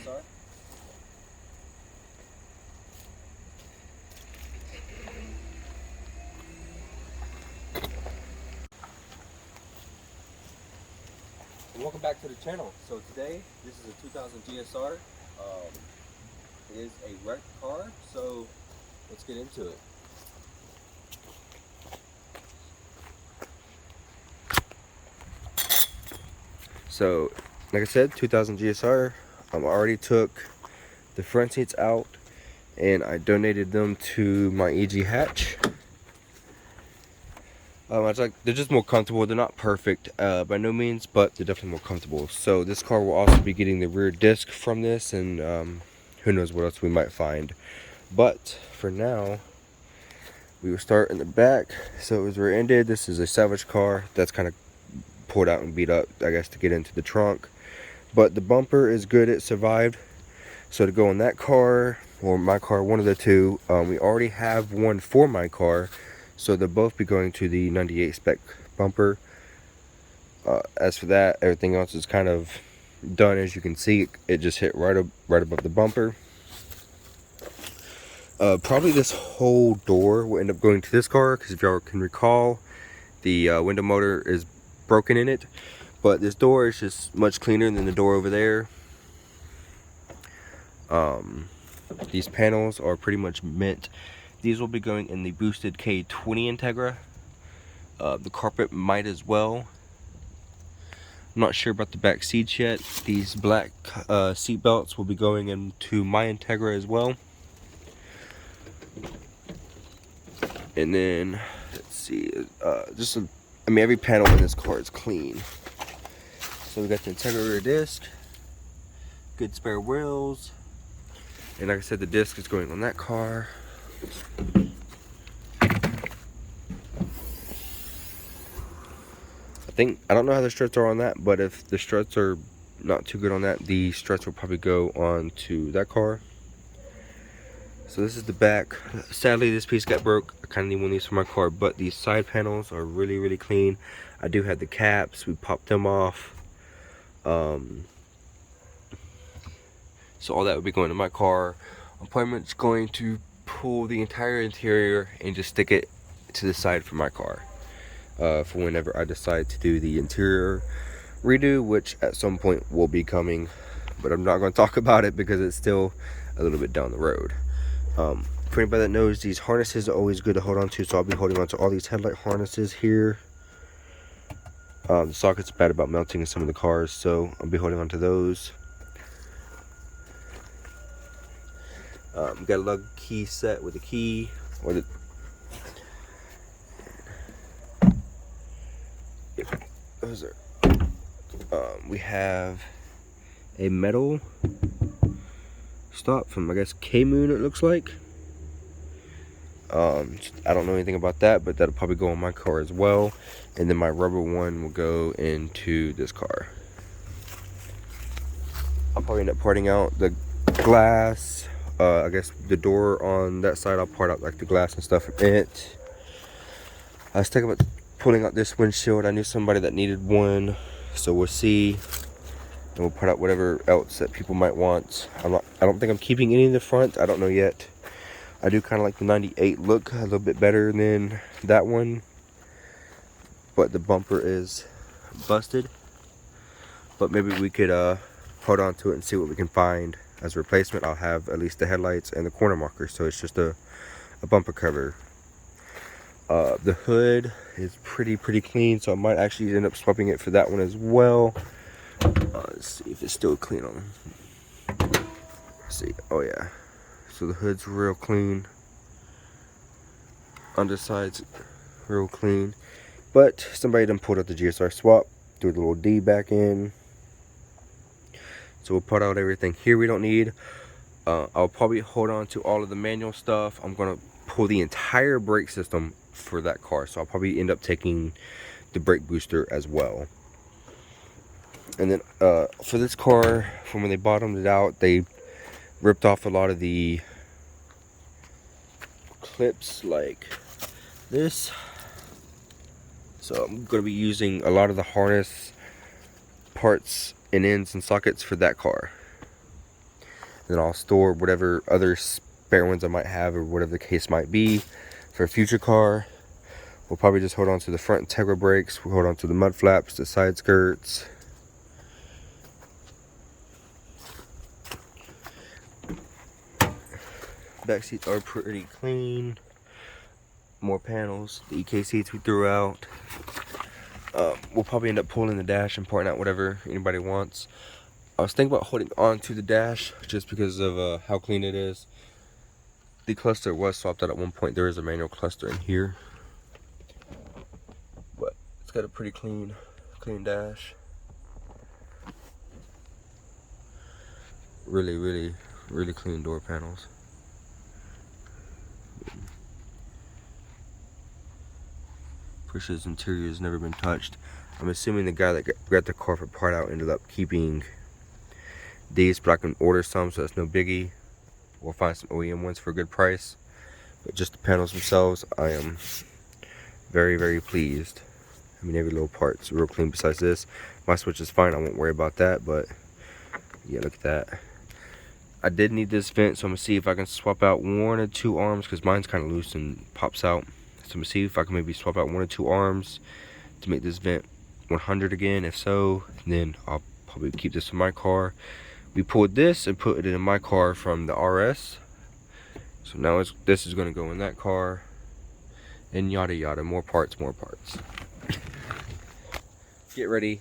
GSR. And welcome back to the channel. So today, this is a 2000 GSR. It is a wrecked car, so let's get into it. So, like I said, 2000 GSR. I already took the front seats out and I donated them to my EG hatch. They're just more comfortable. They're not perfect by no means, but they're definitely more comfortable. So this car will also be getting the rear disc from this, and who knows what else we might find. But for now, we will start in the back. So it was rear-ended. This is a salvage car that's kind of pulled out and beat up, I guess, to get into the trunk. But the bumper is good. It survived. So to go in that car or my car, one of the two, we already have one for my car. So they'll both be going to the 98 spec bumper. As for that, everything else is kind of done. As you can see, it just hit right above the bumper. Probably this whole door will end up going to this car, because if y'all can recall, the window motor is broken in it. But this door is just much cleaner than the door over there. These panels are pretty much mint. These will be going in the boosted K20 Integra. The carpet might as well. I'm not sure about the back seats yet. These black seat belts will be going into my Integra as well. And then, let's see, every panel in this car is clean. So we got the Integra rear disc, good spare wheels, and like I said, the disc is going on that car. I don't know how the struts are on that, but if the struts are not too good on that, the struts will probably go on to that car. So this is the back. Sadly, this piece got broke. I kind of need one of these for my car, but these side panels are really, really clean. I do have the caps. We popped them off. So all that would be going to my car. I'm pretty much going to pull the entire interior and just stick it to the side for my car. For whenever I decide to do the interior redo, which at some point will be coming, but I'm not going to talk about it because it's still a little bit down the road. For anybody that knows, these harnesses are always good to hold on to, so I'll be holding on to all these headlight harnesses here. The sockets are bad about melting in some of the cars, so I'll be holding on to those. Got a lug key set with a key, or the those are. We have a metal stop from, I guess, K-Moon, it looks like. I don't know anything about that, but that'll probably go on my car as well. And then my rubber one will go into this car. I'll probably end up parting out the glass. I guess the door on that side, I'll part out like the glass and stuff from it. I was thinking about pulling out this windshield. I knew somebody that needed one, so we'll see. And we'll put out whatever else that people might want. I don't think I'm keeping any in the front. I don't know yet. I do kind of like the 98 look a little bit better than that one, but the bumper is busted. But maybe we could hold on to it and see what we can find as a replacement. I'll have at least the headlights and the corner markers, so it's just a bumper cover. The hood is pretty clean, so I might actually end up swapping it for that one as well. Let's see if it's still clean on. Let's see. Oh yeah. So the hood's real clean. Underside's real clean. But somebody done pulled out the GSR swap, threw the little D back in. So we'll put out everything here we don't need. I'll probably hold on to all of the manual stuff. I'm gonna pull the entire brake system for that car, so I'll probably end up taking the brake booster as well. And then for this car, from when they bottomed it out, they ripped off a lot of the clips like this. So I'm going to be using a lot of the harness parts and ends and sockets for that car. then I'll store whatever other spare ones I might have, or whatever the case might be for a future car. We'll probably just hold on to the front integra brakes. We'll hold on to the mud flaps, the side skirts. Back seats are pretty clean. More panels. The EK seats we threw out. We'll probably end up pulling the dash and parting out whatever anybody wants. I was thinking about holding on to the dash just because of how clean it is. The cluster was swapped out at one point. There is a manual cluster in here, but it's got a pretty clean dash. Really clean door panels. Push's interior has never been touched. I'm assuming the guy that got the car for part out ended up keeping these, but I can order some, so that's no biggie. We'll find some OEM ones for a good price. But just the panels themselves, I am very pleased. I mean, every little part's real clean besides this. My switch is fine, I won't worry about that, but yeah, look at that. I did need this vent, so I'm gonna see if I can swap out 1 or 2 arms, because mine's kind of loose and pops out. So I'm gonna see if I can maybe swap out 1 or 2 arms to make this vent 100 again. If so, then I'll probably keep this in my car. We pulled this and put it in my car from the RS. So now this is gonna go in that car, and yada yada, more parts. Get ready.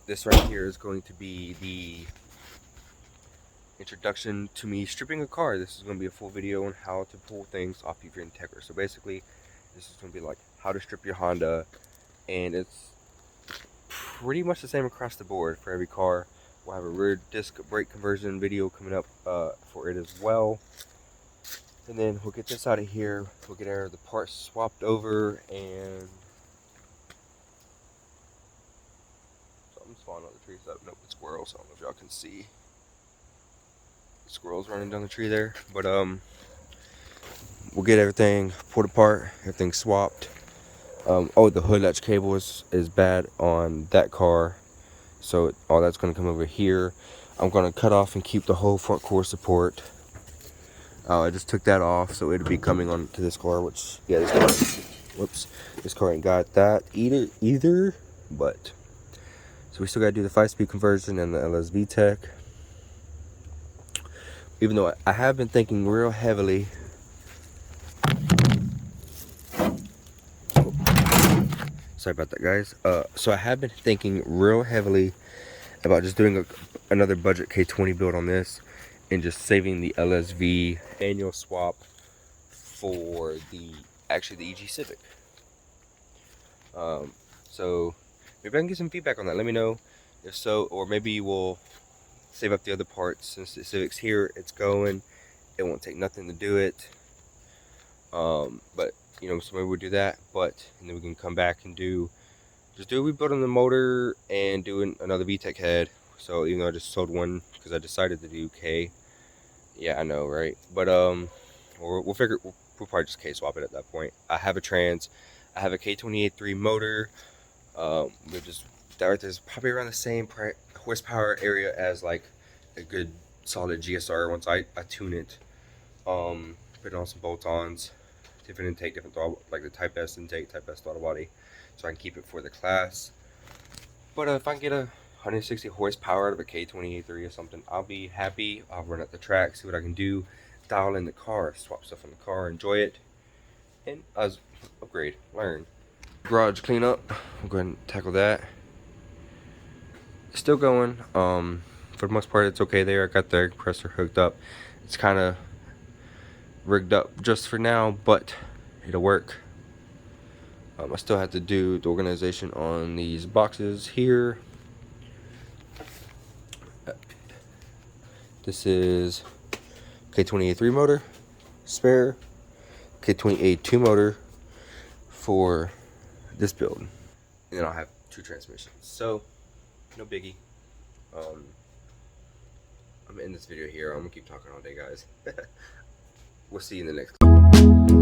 This right here is going to be the introduction to me stripping a car. This is going to be a full video on how to pull things off of your integra. So basically, this is going to be like how to strip your Honda, and it's pretty much the same across the board for every car. We'll have a rear disc brake conversion video coming up for it as well. And then we'll get this out of here. We'll get the parts swapped over, and something's falling on the trees. Nope, it's squirrels. I don't know if y'all can see squirrels running down the tree there. But we'll get everything pulled apart, everything swapped. Oh, the hood latch cable is bad on that car, so all that's going to come over here. I'm going to cut off and keep the whole front core support. I just took that off, so it'll be coming on to this car, which, yeah, this car, whoops, this car ain't got that either, but, so we still got to do the 5-speed conversion and the LSV tech. Even though I have been thinking real heavily, sorry about that, guys. So I have been thinking real heavily about just doing another budget K20 build on this, and just saving the LSV annual swap for the EG Civic. So maybe I can get some feedback on that. Let me know if so, or maybe we'll save up the other parts. Since the Civic's here, it's going, it won't take nothing to do it. But you know, so maybe we'll do that, and then we can come back and just do a rebuild on the motor and do another VTEC head. So even though I just sold one because I decided to do K, yeah, I know, right? But we'll probably just K swap it at that point. I have a trans, I have a K28.3 motor. There's probably around the same horsepower area as like a good solid GSR once I tune it. Put on some bolt-ons, different intake, different throttle, like the Type S intake, Type S throttle body, so I can keep it for the class. But if I can get a 160 horsepower out of a K28.3 or something, I'll be happy. I'll run at the track, see what I can do, dial in the car, swap stuff in the car, enjoy it, and upgrade, learn. Garage cleanup, we'll go ahead and tackle that. Still going. For the most part, it's okay there. I got the air compressor hooked up. It's kind of rigged up just for now, but it'll work. I still have to do the organization on these boxes here. This is K28.3 motor, spare, K28.2 motor for this build. And then I'll have 2 transmissions. So, no biggie. I'm gonna end this video here. I'm gonna keep talking all day, guys. We'll see you in the next clip.